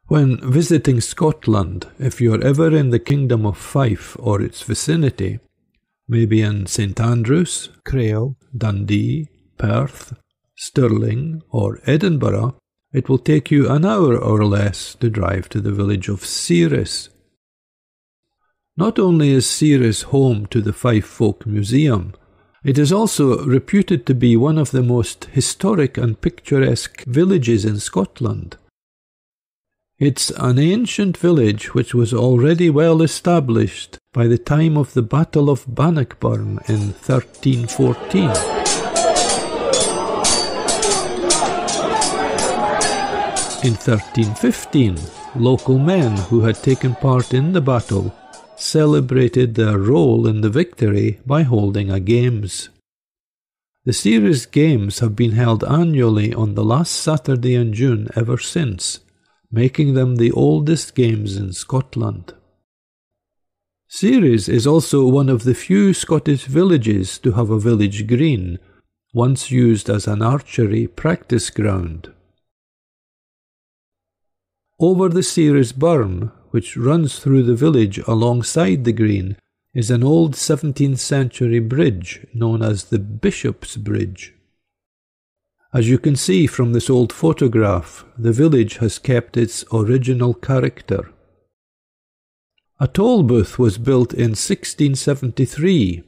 When visiting Scotland, if you're ever in the Kingdom of Fife or its vicinity, maybe in St Andrews, Crail, Dundee, Perth, Stirling or Edinburgh, it will take you an hour or less to drive to the village of Ceres. Not only is Ceres home to the Fife Folk Museum, it is also reputed to be one of the most historic and picturesque villages in Scotland. It's an ancient village which was already well established by the time of the Battle of Bannockburn in 1314. In 1315, local men who had taken part in the battle celebrated their role in the victory by holding a games. The Ceres Games have been held annually on the last Saturday in June ever since, making them the oldest games in Scotland. Ceres is also one of the few Scottish villages to have a village green, once used as an archery practice ground. Over the Ceres Burn, which runs through the village alongside the green, is an old 17th century bridge known as the Bishop's Bridge. As you can see from this old photograph, the village has kept its original character. A toll booth was built in 1673.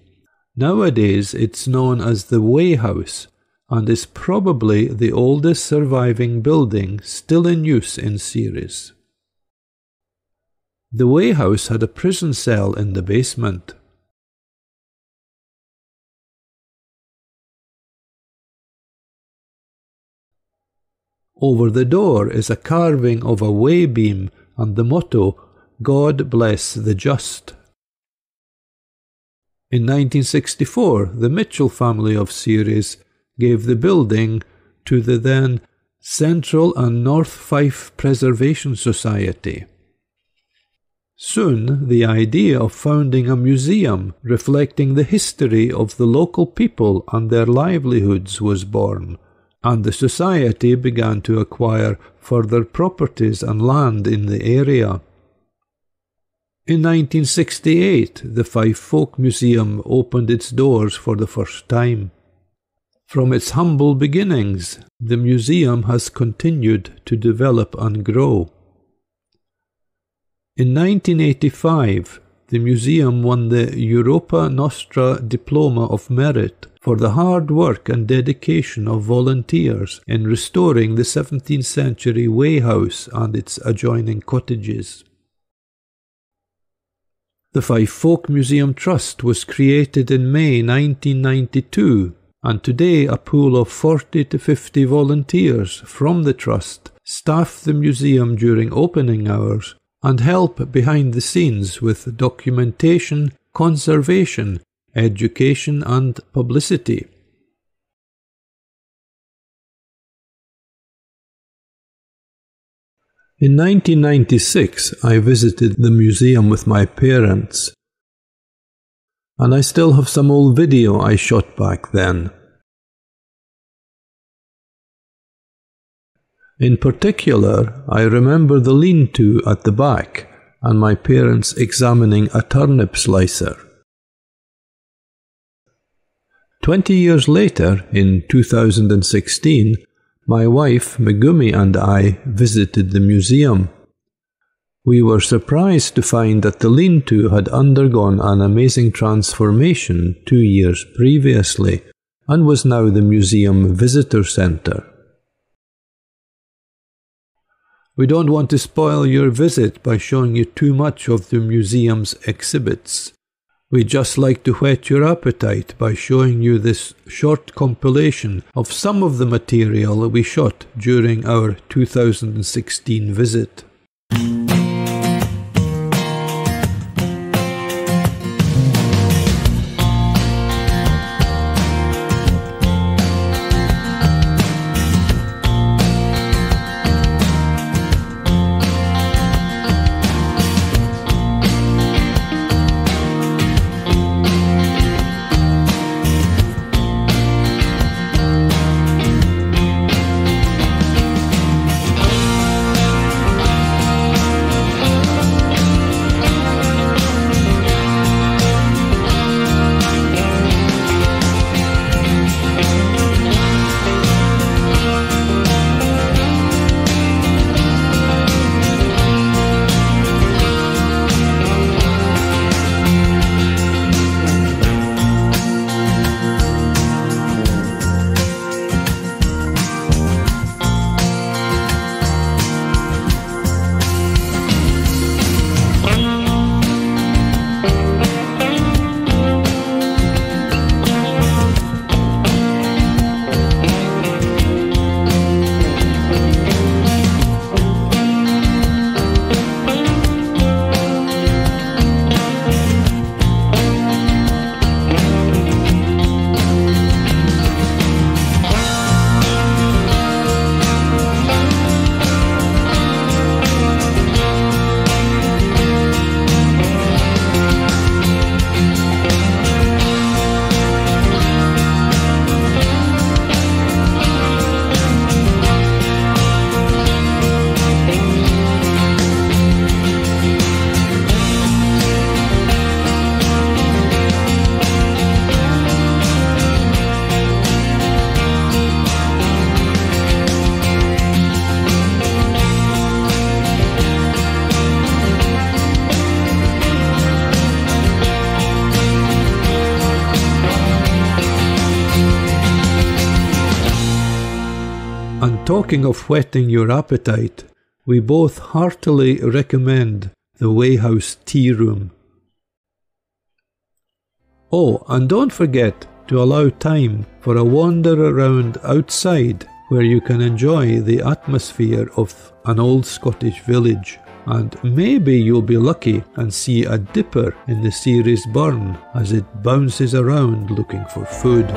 Nowadays it's known as the Way House and is probably the oldest surviving building still in use in Ceres. The Way House had a prison cell in the basement. Over the door is a carving of a way beam and the motto, "God bless the just." In 1964, the Mitchell family of Ceres gave the building to the then Central and North Fife Preservation Society. Soon, the idea of founding a museum reflecting the history of the local people and their livelihoods was born, and the society began to acquire further properties and land in the area. In 1968, the Fife Folk Museum opened its doors for the first time. From its humble beginnings, the museum has continued to develop and grow. In 1985, the museum won the Europa Nostra Diploma of Merit for the hard work and dedication of volunteers in restoring the 17th century Way House and its adjoining cottages. The Fife Folk Museum Trust was created in May 1992, and today a pool of 40 to 50 volunteers from the Trust staff the museum during opening hours and help behind the scenes with documentation, conservation, education and publicity. In 1996, I visited the museum with my parents, and I still have some old video I shot back then. In particular, I remember the lean-to at the back and my parents examining a turnip slicer. 20 years later, in 2016, my wife Megumi and I visited the museum. We were surprised to find that the lean-to had undergone an amazing transformation 2 years previously and was now the museum visitor centre. We don't want to spoil your visit by showing you too much of the museum's exhibits. We'd just like to whet your appetite by showing you this short compilation of some of the material we shot during our 2016 visit. And talking of whetting your appetite, we both heartily recommend the Way House Tea Room. Oh, and don't forget to allow time for a wander around outside where you can enjoy the atmosphere of an old Scottish village. And maybe you'll be lucky and see a dipper in the Ceres burn as it bounces around looking for food.